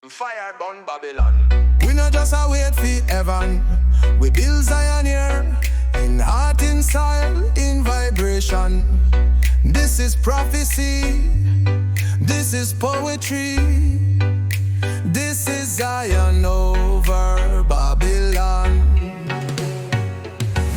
Fire burn Babylon. We not just a wait for heaven. We build Zion here, in heart, in style, in vibration. This is prophecy, this is poetry. This is Zion over Babylon.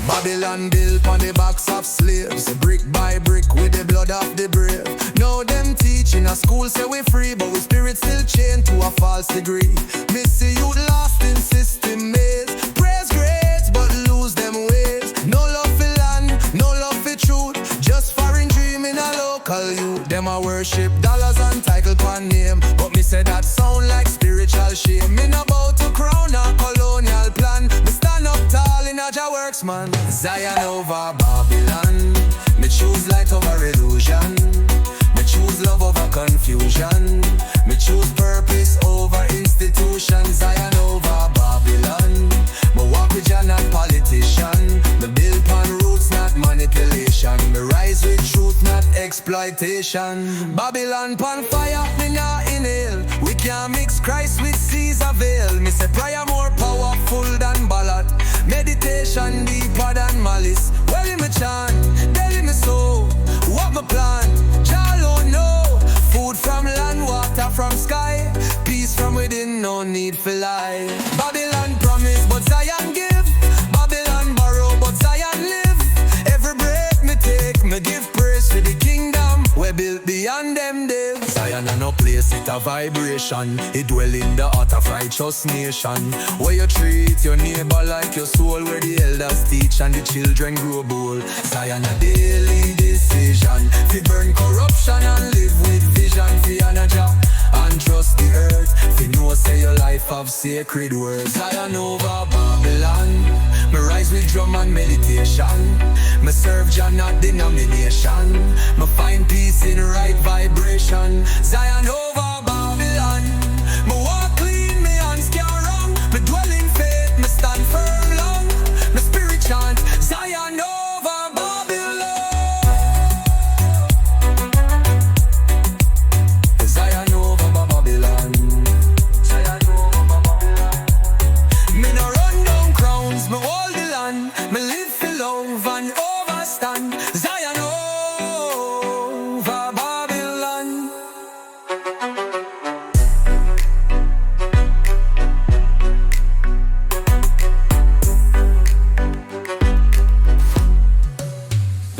Babylon built on the backs of slaves, brick by brick with the blood of the brave. Now them teach in a school say we free, but we spirit still chained to a false degree. Missy youth lost in system maze, praise grades but lose them ways. No love for land, no love for truth, just foreign dream in a local youth. Them a worship dollars and title pan name, but me say that sound like spiritual shame. Me no bow to crown or colonial plan, me stand up tall in a Jah works man. Zion over Babylon, me choose light over illusion, me choose love over confusion, me choose purpose over institution. Zion over Babylon, me walk with Jah not politician, me build pan roots not manipulation, me rise with truth not exploitation. Babylon pan fire, me not inhale, we can't mix Christ with Caesar veil. Me say prayer more powerful than ballot, meditation deeper than malice. Well in me chant, daily me sow, what me plant, Jah alone know. Food from land, water from sky, peace from within, no need for lie. Babylon promise, but Zion give. Babylon borrow, but Zion live. Every breath me take, me give praise to the kingdom we built beyond them days. Zion a no place, it a vibration, it dwell in the heart of righteous nation, where you treat your neighbor like your soul, where the elders teach and the children grow bold. Zion a daily decision, fi burn corruption and live with vision, fi honor Jah and trust the earth, fi know say your life have sacred words. Zion over Babylon, me rise with drum and meditation, me serve Jah not denomination, me find peace in right vibration. Zion over Babylon, me walk clean, me hands can't wrong, me dwell in faith, me stand firm long, me spirit chant Zion over Babylon. Zion over Babylon, Zion over Babylon. Me no run down crowns, me hold the land, me live for love and overstand. Zion over Babylon.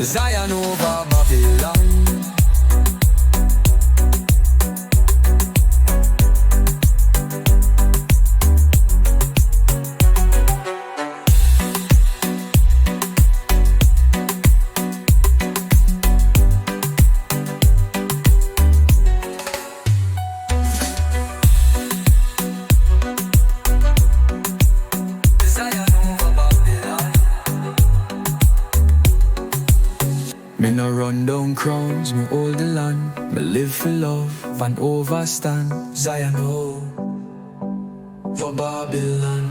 Zion over Babylon. Me no run down crowns, me hold the land, me live for love and overstand. Zion over Babylon.